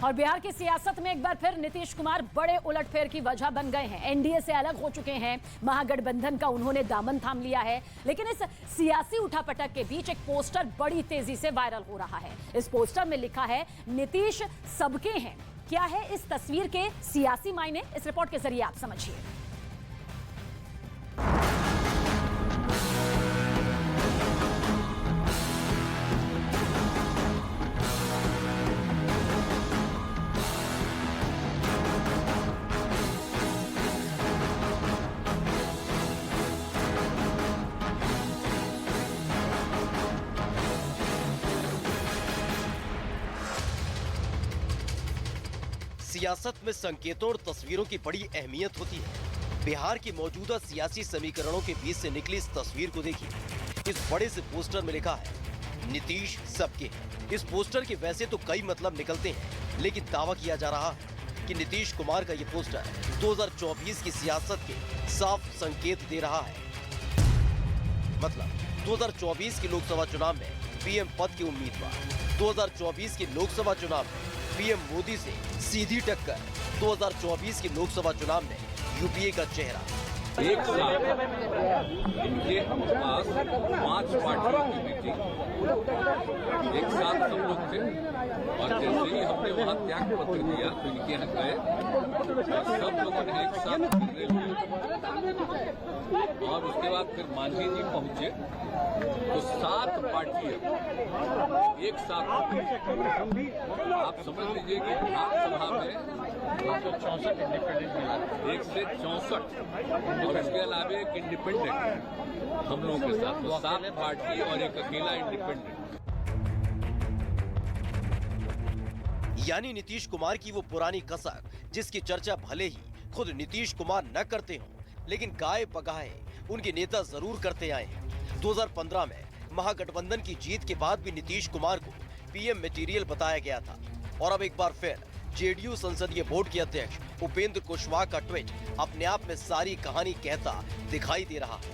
और बिहार की सियासत में एक बार फिर नीतीश कुमार बड़े उलटफेर की वजह बन गए हैं। एनडीए से अलग हो चुके हैं, महागठबंधन का उन्होंने दामन थाम लिया है। लेकिन इस सियासी उठापटक के बीच एक पोस्टर बड़ी तेजी से वायरल हो रहा है। इस पोस्टर में लिखा है, नीतीश सबके हैं। क्या है इस तस्वीर के सियासी मायने, इस रिपोर्ट के जरिए आप समझिए। सियासत में संकेतों और तस्वीरों की बड़ी अहमियत होती है। बिहार की मौजूदा सियासी समीकरणों के बीच से निकली इस तस्वीर को देखिए। इस बड़े से पोस्टर में लिखा है, नीतीश सबके हैं। इस पोस्टर के वैसे तो कई मतलब निकलते हैं, लेकिन दावा किया जा रहा है कि नीतीश कुमार का ये पोस्टर 2024 की सियासत के साफ संकेत दे रहा है। मतलब 2024 के लोकसभा चुनाव में पीएम पद के उम्मीदवार, 2024 के लोकसभा चुनाव में पीएम मोदी से सीधी टक्कर, 2024 के लोकसभा चुनाव में यूपीए का चेहरा। एक साथ इनके पास 5 पार्टियों की मीटिंग, एक साथ सब लोग थे और जैसे ही हमने वहां त्याग पत्र दिया तो इनके यहाँ गए और सब लोगों ने एक साथ निर्णय लिया और उसके बाद फिर मांझी जी पहुंचे तो 7 पार्टियां एक साथ। आप समझ लीजिए कि विधानसभा में 164 और इसके अलावा एक इंडिपेंडेंट हम लोगों के साथ, तो 7 पार्टी और एक अकेला इंडिपेंडेंट। यानी नीतीश कुमार की वो पुरानी कसक जिसकी चर्चा भले ही खुद नीतीश कुमार न करते हों, लेकिन गाए बगाए उनके नेता जरूर करते आए हैं। 2015 में महागठबंधन की जीत के बाद भी नीतीश कुमार को पीएम मटेरियल बताया गया था और अब एक बार फिर जेडीयू संसदीय बोर्ड के अध्यक्ष उपेंद्र कुशवाहा का ट्वीट अपने आप में सारी कहानी कहता दिखाई दे रहा है।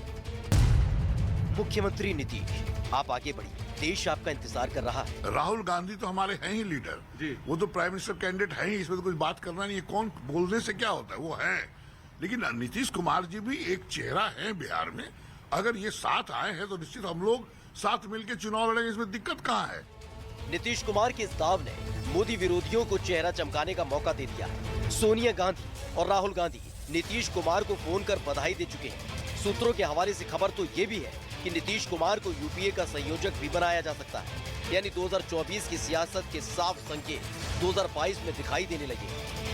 मुख्यमंत्री नीतीश, आप आगे बढ़िए, देश आपका इंतजार कर रहा है। राहुल गांधी तो हमारे हैं ही लीडर जी, वो तो प्राइम मिनिस्टर कैंडिडेट है ही, इसमें तो कुछ बात करना नहीं है। कौन बोलने से क्या होता है, वो है। लेकिन नीतीश कुमार जी भी एक चेहरा है बिहार में। अगर ये साथ आए हैं तो निश्चित हम लोग साथ मिलकर चुनाव लड़ेंगे, इसमें दिक्कत कहाँ है। नीतीश कुमार के इस दाव ने मोदी विरोधियों को चेहरा चमकाने का मौका दे दिया है। सोनिया गांधी और राहुल गांधी नीतीश कुमार को फोन कर बधाई दे चुके हैं। सूत्रों के हवाले से खबर तो ये भी है कि नीतीश कुमार को यूपीए का संयोजक भी बनाया जा सकता है। यानी 2024 की सियासत के साफ संकेत 2022 में दिखाई देने लगे।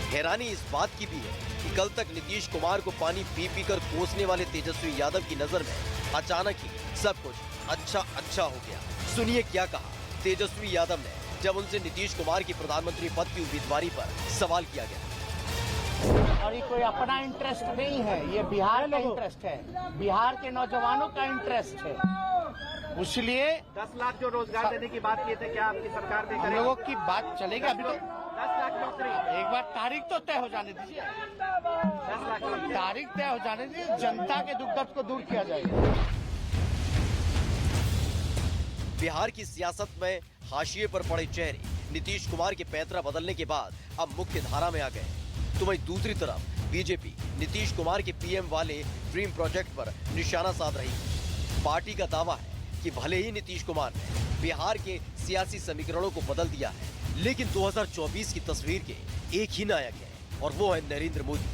हैरानी इस बात की भी है कि कल तक नीतीश कुमार को पानी पी पी कर कोसने वाले तेजस्वी यादव की नजर में अचानक ही सब कुछ अच्छा हो गया। सुनिए क्या कहा तेजस्वी यादव ने जब उनसे नीतीश कुमार की प्रधानमंत्री पद की उम्मीदवारी पर सवाल किया गया। और ये कोई अपना इंटरेस्ट नहीं है, ये बिहार का इंटरेस्ट है, बिहार के नौजवानों का इंटरेस्ट है। इसलिए 10 लाख जो रोजगार देने की बात किए थे, क्या आपकी सरकार भी हम लोगों की बात चलेगी? अभी तो 10 लाख नौकरी, एक बार तारीख तो तय हो जाने दीजिए। 10 लाख तारीख तय हो जाने दीजिए, जनता के दुख दर्द को दूर किया जाएगा। बिहार की सियासत में हाशिए पर पड़े चेहरे नीतीश कुमार के पैंतरा बदलने के बाद अब मुख्य धारा में आ गए। तो वहीं दूसरी तरफ बीजेपी नीतीश कुमार के पीएम वाले ड्रीम प्रोजेक्ट पर निशाना साध रही है। पार्टी का दावा है कि भले ही नीतीश कुमार ने बिहार के सियासी समीकरणों को बदल दिया है, लेकिन 2024 की तस्वीर के एक ही नायक है और वो है नरेंद्र मोदी।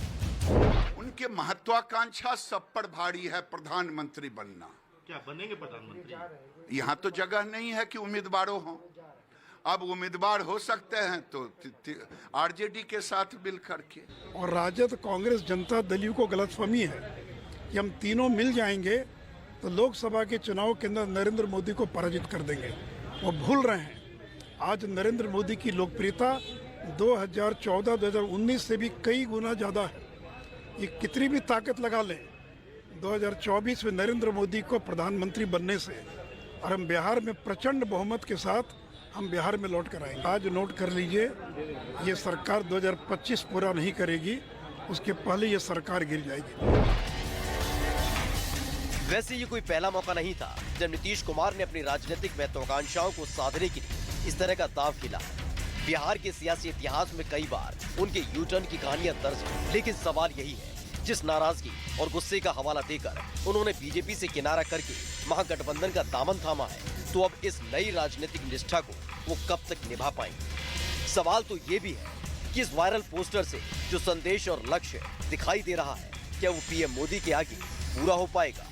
उनके महत्वाकांक्षा सब पर भारी है, प्रधानमंत्री बनना। क्या बनेंगे प्रधानमंत्री? यहाँ तो जगह नहीं है कि उम्मीदवारों हों। अब उम्मीदवार हो सकते हैं तो आरजेडी के साथ मिल करके। और राजद, कांग्रेस, जनता दल को गलतफहमी है कि हम तीनों मिल जाएंगे तो लोकसभा के चुनाव के अंदर नरेंद्र मोदी को पराजित कर देंगे। वो भूल रहे हैं आज नरेंद्र मोदी की लोकप्रियता 2014-2019 से भी कई गुना ज़्यादा है। ये कितनी भी ताकत लगा लें, 2024 में नरेंद्र मोदी को प्रधानमंत्री बनने से और हम बिहार में प्रचंड बहुमत के साथ हम बिहार में लौट कर आएंगे। आज नोट कर लीजिए, ये सरकार 2025 पूरा नहीं करेगी, उसके पहले ये सरकार गिर जाएगी। वैसे ये कोई पहला मौका नहीं था जब नीतीश कुमार ने अपनी राजनीतिक महत्वाकांक्षाओं को साधने के लिए इस तरह का दाव खेला। बिहार के सियासी इतिहास में कई बार उनके यू टर्न की कहानियां दर्ज हैं, लेकिन सवाल यही है, जिस नाराजगी और गुस्से का हवाला देकर उन्होंने बीजेपी से किनारा करके महागठबंधन का दामन थामा है, तो अब इस नई राजनीतिक निष्ठा को वो कब तक निभा पाएंगे। सवाल तो ये भी है कि इस वायरल पोस्टर से जो संदेश और लक्ष्य दिखाई दे रहा है, क्या वो पीएम मोदी के आगे पूरा हो पाएगा।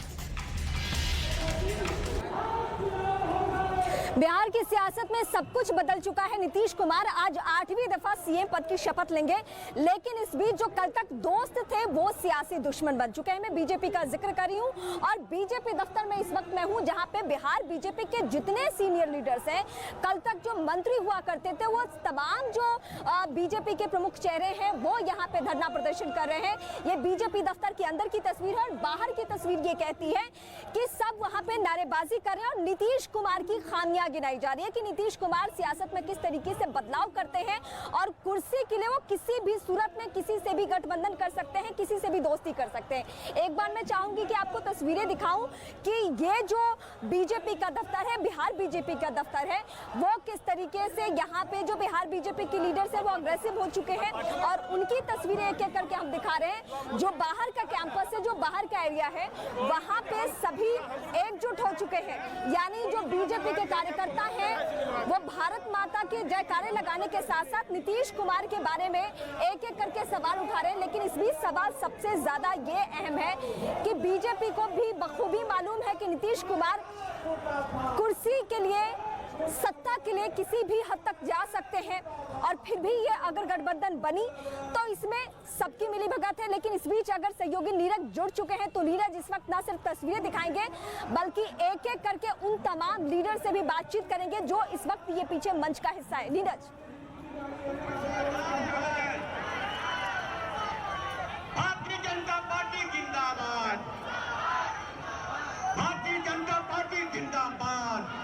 बिहार की सियासत में सब कुछ बदल चुका है। नीतीश कुमार आज 8वीं दफा सीएम पद की शपथ लेंगे, लेकिन इस बीच जो कल तक दोस्त थे वो सियासी दुश्मन बन चुके हैं। मैं बीजेपी का जिक्र कर रही हूं और बीजेपी दफ्तर में इस वक्त मैं हूं, जहां पे बिहार बीजेपी के जितने सीनियर लीडर्स हैं, कल तक जो मंत्री हुआ करते थे, वो तमाम जो बीजेपी के प्रमुख चेहरे हैं वो यहाँ पे धरना प्रदर्शन कर रहे हैं। ये बीजेपी दफ्तर के अंदर की तस्वीर है और बाहर की तस्वीर ये कहती है कि सब वहाँ पे नारेबाजी कर रहे हैं और नीतीश कुमार की खामियां गिनाई जा रही है कि नीतीश कुमार सियासत में किस तरीके से बदलाव करते हैं और कुर्सी के लिए वो किसी भी सूरत में किसी से भी गठबंधन कर सकते हैं, किसी से भी दोस्ती कर सकते हैं। एक बार मैं चाहूंगी कि आपको तस्वीरें दिखाऊं कि ये जो बीजेपी का दफ्तर है, बिहार बीजेपी का दफ्तर है, वो किस तरीके से यहाँ पे जो बिहार बीजेपी के लीडर्स है वो अग्रेसिव हो चुके हैं और उनकी तस्वीरें एक एक करके हम दिखा रहे हैं। जो बाहर का कैंपस है, जो बाहर का एरिया है, वहाँ पे सभी एकजुट हो चुके हैं। यानी जो बीजेपी के कार्यकर्ता हैं वो भारत माता के जयकारे लगाने के साथ साथ नीतीश कुमार के बारे में एक एक करके सवाल उठा रहे हैं। लेकिन इस बीच सवाल सबसे ज्यादा ये अहम है कि बीजेपी को भी बखूबी मालूम है कि नीतीश कुमार कुर्सी के लिए, सत्ता के लिए किसी भी हद तक जा सकते हैं और फिर भी ये अगर गठबंधन बनी तो इसमें सबकी मिली भगत है। लेकिन इस बीच अगर सहयोगी नीरज जुड़ चुके हैं तो नीरज इस वक्त न सिर्फ तस्वीरें दिखाएंगे बल्कि एक एक करके उन तमाम लीडर से भी बातचीत करेंगे जो इस वक्त ये पीछे मंच का हिस्सा है। नीरज, भारतीय जनता पार्टी जिंदाबाद, भारतीय जनता पार्टी जिंदाबाद।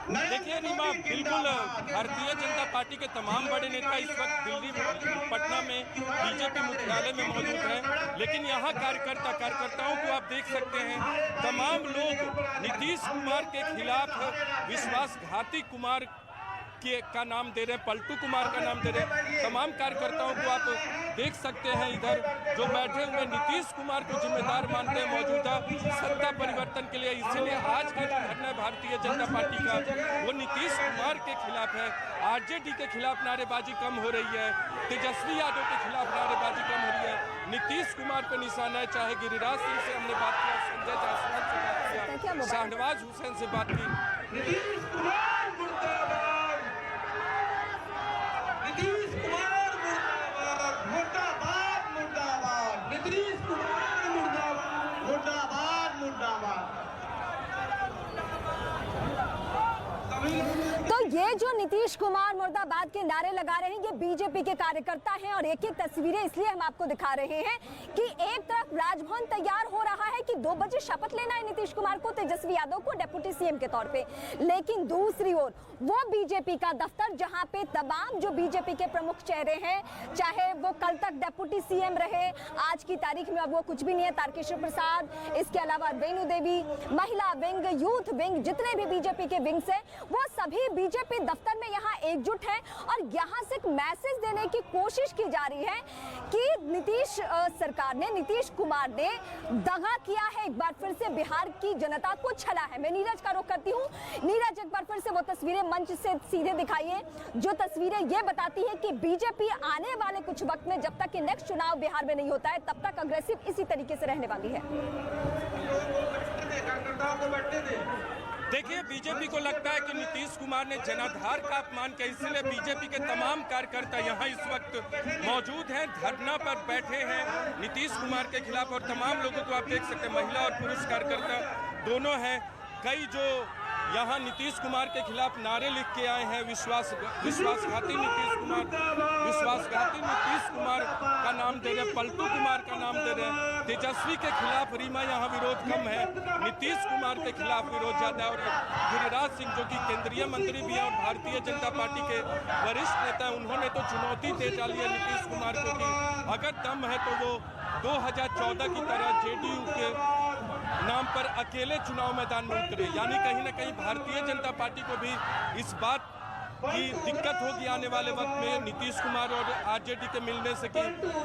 देखिए रीमा, बिल्कुल भारतीय जनता पार्टी के तमाम बड़े नेता इस वक्त दिल्ली पटना में बीजेपी मुख्यालय में मौजूद हैं, लेकिन यहाँ कार्यकर्ताओं को आप देख सकते हैं, तमाम लोग नीतीश कुमार के खिलाफ विश्वासघाती कुमार का नाम दे रहे हैं, पलटू कुमार का नाम दे रहे हैं। तमाम कार्यकर्ताओं को आप देख सकते हैं इधर जो बैठे हुए नीतीश कुमार को जिम्मेदार मानते हैं मौजूदा सत्ता परिवर्तन के लिए। इसीलिए आज का जो धरना भारतीय जनता पार्टी का वो नीतीश कुमार के खिलाफ है। आरजेडी के खिलाफ नारेबाजी कम हो रही है, तेजस्वी यादव के खिलाफ नारेबाजी कम हो रही है, नीतीश कुमार पर निशाना है। चाहे गिरिराज सिंह से हमने बात किया, संजय जायसवाल से बात किया, शाहनवाज हुसैन से बात की। नीतीश कुमार मुर्दाबाद, नीतीश कुमार मुर्दाबाद, मुर्दाबाद मुर्दाबाद, नीतीश कुमार मुर्दाबाद, मुर्दाबाद मुर्दाबाद। तो ये जो नीतीश कुमार मुर्दाबाद के नारे लगा रहे हैं ये बीजेपी के कार्यकर्ता हैं और एक एक तस्वीरें इसलिए हम आपको दिखा रहे हैं कि एक तरफ राजभवन तैयार हो रहा है कि 2 बजे शपथ लेना है नीतीश कुमार को, तेजस्वी यादव को डिप्टी सीएम के तौर पे, लेकिन दूसरी ओर वो बीजेपी का दफ्तर जहां पे तमाम जो बीजेपी के प्रमुख चेहरे हैं, चाहे वो कल तक डिप्टी सीएम रहे, आज की तारीख में अब वो कुछ भी नहीं है, तारकिशोर प्रसाद, इसके अलावा रेणु देवी, महिला विंग, यूथ विंग, जितने भी बीजेपी के विंग्स हैं वो सभी बीजेपी दफ्तर में यहाँ एकजुट है और यहाँ से एक मैसेज देने की कोशिश की जा रही है कि नीतीश सरकार ने, नीतीश कुमार ने दगा किया है, एक बार फिर से बिहार की जनता को छला है। मैं नीरज का रुख करती हूँ। नीरज, एक बार फिर से वो तस्वीरें मंच से सीधे दिखाइए जो तस्वीरें ये बताती है कि बीजेपी आने वाले कुछ वक्त में, जब तक कि नेक्स्ट चुनाव बिहार में नहीं होता है, तब तक अग्रेसिव इसी तरीके से रहने वाली है। देखिए, बीजेपी को लगता है कि नीतीश कुमार ने जनाधार का अपमान किया, इसलिए बीजेपी के तमाम कार्यकर्ता यहाँ इस वक्त मौजूद हैं, धरना पर बैठे हैं नीतीश कुमार के खिलाफ। और तमाम लोगों को आप देख सकते हैं, महिला और पुरुष कार्यकर्ता दोनों हैं। कई जो यहाँ नीतीश कुमार के खिलाफ नारे लिख के आए हैं, विश्वासघाती नीतीश कुमार का नाम दे रहे हैं, पलटू कुमार का नाम दे रहे हैं। तेजस्वी के खिलाफ रीमा यहाँ विरोध कम है, नीतीश कुमार के खिलाफ विरोध ज्यादा है। और गिरिराज सिंह जो कि केंद्रीय मंत्री भी हैं और भारतीय जनता पार्टी के वरिष्ठ नेता हैं, उन्होंने तो चुनौती दे डाली है नीतीश कुमार को कि अगर दम है तो वो 2014 की तरह जेडीयू के नाम पर अकेले चुनाव मैदान में उतरे। यानी कहीं ना कहीं भारतीय जनता पार्टी को भी इस बात कि दिक्कत होगी आने वाले वक्त में नीतीश कुमार और आरजेडी के मिलने से कि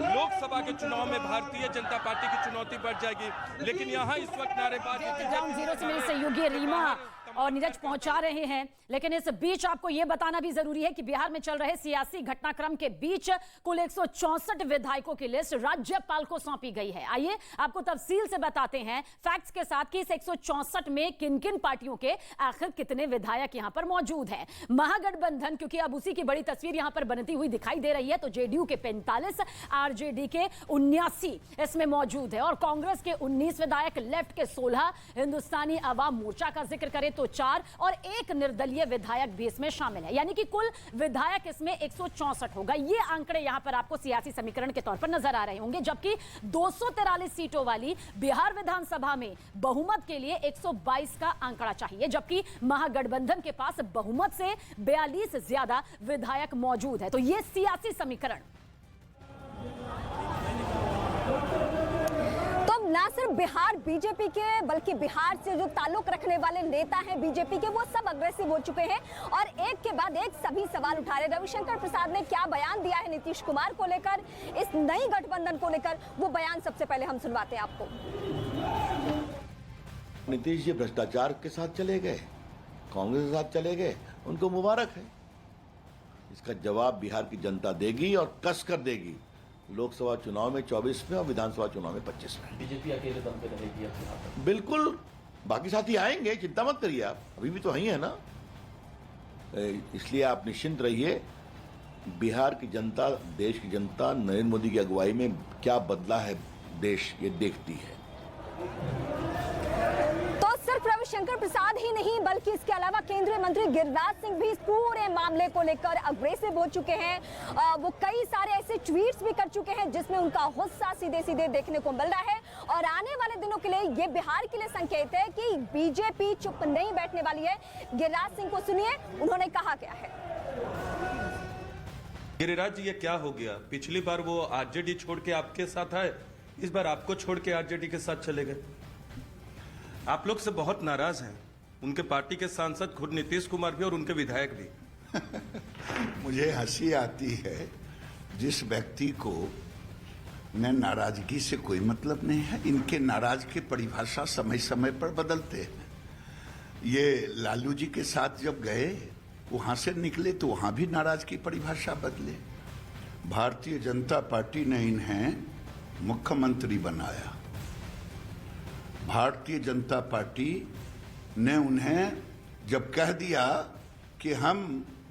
लोकसभा के चुनाव में भारतीय जनता पार्टी की चुनौती बढ़ जाएगी। लेकिन यहाँ इस वक्त नारेबाजी ग्राउंड जीरो से मेरी सहयोगी रीमा और नीरज पहुंचा रहे हैं, लेकिन इस बीच आपको यह बताना भी जरूरी है कि बिहार में चल रहे सियासी घटनाक्रम के बीच कुल 164 विधायकों की लिस्ट राज्यपाल को सौंपी गई है। आइए आपको तफसील से बताते हैं फैक्ट्स के साथ कि इस 164 में किन किन पार्टियों के आखिर कितने विधायक यहां पर मौजूद हैं। महागठबंधन, क्योंकि अब उसी की बड़ी तस्वीर यहां पर बनती हुई दिखाई दे रही है, तो जेडीयू के 45, आरजेडी के 79 इसमें मौजूद है और कांग्रेस के 19 विधायक, लेफ्ट के 16, हिंदुस्तानी अवाम मोर्चा का जिक्र करें तो 4 और एक निर्दलीय विधायक भी इसमें शामिल है, यानी कि कुल विधायक इसमें 164 होगा। ये आंकड़े यहां पर आपको सियासी समीकरण के तौर पर नजर आ रहे होंगे, जबकि 243 सीटों वाली बिहार विधानसभा में बहुमत के लिए 122 का आंकड़ा चाहिए, जबकि महागठबंधन के पास बहुमत से 42 ज्यादा विधायक मौजूद है। तो ये सियासी समीकरण ना सिर्फ बिहार बीजेपी के बल्कि बिहार से जो ताल्लुक रखने वाले नेता हैं बीजेपी के, वो सब अग्रेसिव हो चुके हैं और एक के बाद एक सभी सवाल उठा रहे। रविशंकर प्रसाद ने क्या बयान दिया है नीतीश कुमार को लेकर, इस नई गठबंधन को लेकर, वो बयान सबसे पहले हम सुनवाते हैं आपको। नीतीश जी भ्रष्टाचार के साथ चले गए, कांग्रेस के साथ चले गए, उनको मुबारक है। इसका जवाब बिहार की जनता देगी और कस कर देगी, लोकसभा चुनाव में 24 में और विधानसभा चुनाव में 25 में। बीजेपी अकेले दम पे रहेगी बिल्कुल, बाकी साथी आएंगे, चिंता मत करिए आप, अभी भी तो वही है ना। इसलिए आप निश्चिंत रहिए, बिहार की जनता, देश की जनता नरेंद्र मोदी की अगुवाई में क्या बदला है देश, ये देखती है। सिर्फ रविशंकर प्रसाद ही नहीं बल्कि इसके अलावा केंद्रीय मंत्री गिरिराज सिंह भी इस पूरे मामले को लेकर अग्रेसिव हो चुके हैं। वो कई सारे ऐसे ट्वीट्स भी कर चुके हैं जिसमें उनका गुस्सा सीधे सीधे देखने को मिल रहा है और आने वाले दिनों के लिए ये बिहार के लिए संकेत है कि बीजेपी चुप नहीं बैठने वाली है। गिरिराज सिंह को सुनिए, उन्होंने कहा क्या है। गिरिराज जी, ये क्या हो गया? पिछली बार वो आरजेडी छोड़ के आपके साथ आए, इस बार आपको छोड़ के आरजेडी के साथ चले गए। आप लोग से बहुत नाराज हैं, उनके पार्टी के सांसद खुद नीतीश कुमार भी और उनके विधायक भी। मुझे हंसी आती है, जिस व्यक्ति को न नाराजगी से कोई मतलब नहीं है, इनके नाराज की परिभाषा समय समय पर बदलते हैं। ये लालू जी के साथ जब गए, वहां से निकले तो वहां भी नाराज की परिभाषा बदले। भारतीय जनता पार्टी ने इन्हें मुख्यमंत्री बनाया, भारतीय जनता पार्टी ने उन्हें जब कह दिया कि हम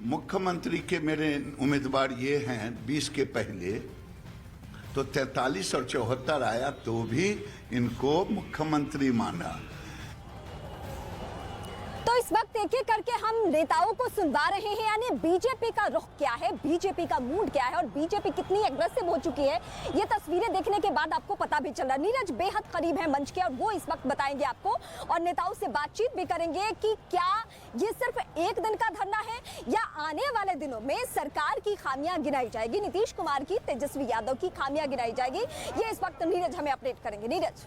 मुख्यमंत्री के मेरे उम्मीदवार ये हैं 20 के पहले, तो 43 और 74 आया तो भी इनको मुख्यमंत्री माना। तो इस वक्त एक एक करके हम नेताओं को सुनवा रहे हैं, यानी बीजेपी का रुख क्या है, बीजेपी का मूड क्या है और बीजेपी कितनी एग्रेसिव हो चुकी है, ये तस्वीरें देखने के बाद आपको पता भी चल रहा है। नीरज बेहद करीब है मंच के और वो इस वक्त बताएंगे आपको और नेताओं से बातचीत भी करेंगे कि क्या ये सिर्फ एक दिन का धरना है या आने वाले दिनों में सरकार की खामियां गिनाई जाएगी, नीतीश कुमार की, तेजस्वी यादव की खामियां गिनाई जाएगी। ये इस वक्त नीरज हमें अपडेट करेंगे। नीरज,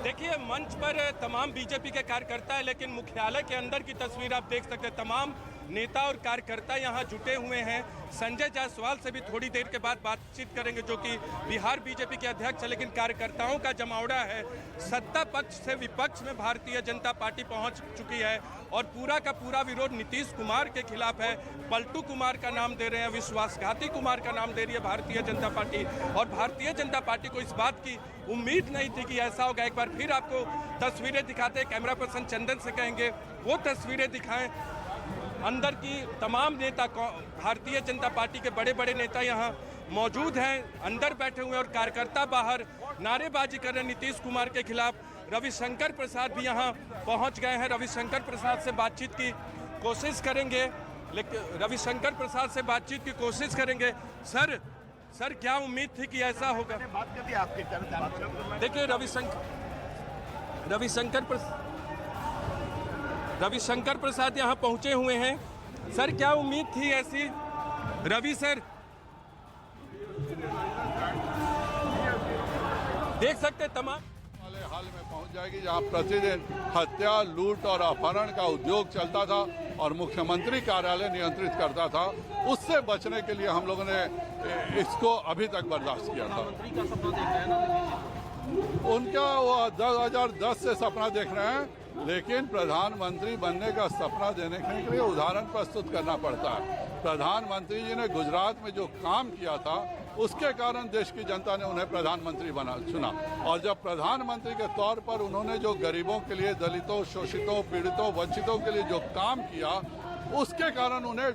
देखिए, मंच पर तमाम बीजेपी के कार्यकर्ता है, लेकिन मुख्यालय के अंदर की तस्वीर आप देख सकते हैं। तमाम नेता और कार्यकर्ता यहाँ जुटे हुए हैं। संजय जायसवाल से भी थोड़ी देर के बाद बातचीत करेंगे, जो कि बिहार बीजेपी के अध्यक्ष है, लेकिन कार्यकर्ताओं का जमावड़ा है। सत्ता पक्ष से विपक्ष में भारतीय जनता पार्टी पहुंच चुकी है और पूरा का पूरा विरोध नीतीश कुमार के खिलाफ है। पलटू कुमार का नाम दे रहे हैं, विश्वासघाती कुमार का नाम दे रही है भारतीय जनता पार्टी। और भारतीय जनता पार्टी को इस बात की उम्मीद नहीं थी कि ऐसा होगा। एक बार फिर आपको तस्वीरें दिखाते हैं, कैमरा पर्सन चंदन से कहेंगे वो तस्वीरें दिखाएं। अंदर की तमाम नेता, भारतीय जनता पार्टी के बड़े बड़े नेता यहाँ मौजूद हैं, अंदर बैठे हुए और कार्यकर्ता बाहर नारेबाजी कर रहे हैं नीतीश कुमार के खिलाफ। रविशंकर प्रसाद भी यहाँ पहुँच गए हैं, रविशंकर प्रसाद से बातचीत की कोशिश करेंगे, लेकिन रविशंकर प्रसाद से बातचीत की कोशिश करेंगे। सर क्या उम्मीद थी कि ऐसा होगा? देखिए, रविशंकर प्रसाद यहाँ पहुंचे हुए हैं। सर, क्या उम्मीद थी ऐसी? रवि सर, देख सकते तमाम संग्रहालय में पहुंच जाएगी, जहां प्रतिदिन हत्या, लूट और अपहरण का उद्योग चलता था और मुख्यमंत्री कार्यालय नियंत्रित करता था। उससे बचने के लिए हम लोगों ने इसको अभी तक बर्दाश्त किया था। मंत्री का सपना देख रहे हैं ना, उनका वो 2010 से सपना देख रहे हैं, लेकिन प्रधानमंत्री बनने का सपना देने के लिए उदाहरण प्रस्तुत करना पड़ता है। प्रधानमंत्री जी ने गुजरात में जो काम किया था, उसके कारण देश की जनता ने उन्हें प्रधानमंत्री चुना। और जब प्रधानमंत्री के तौर पर उन्होंने जो गरीबों के लिए, दलितों, शोषितों, पीड़ितों, वंचितों के लिए जो काम किया, उसके कारण उन्हें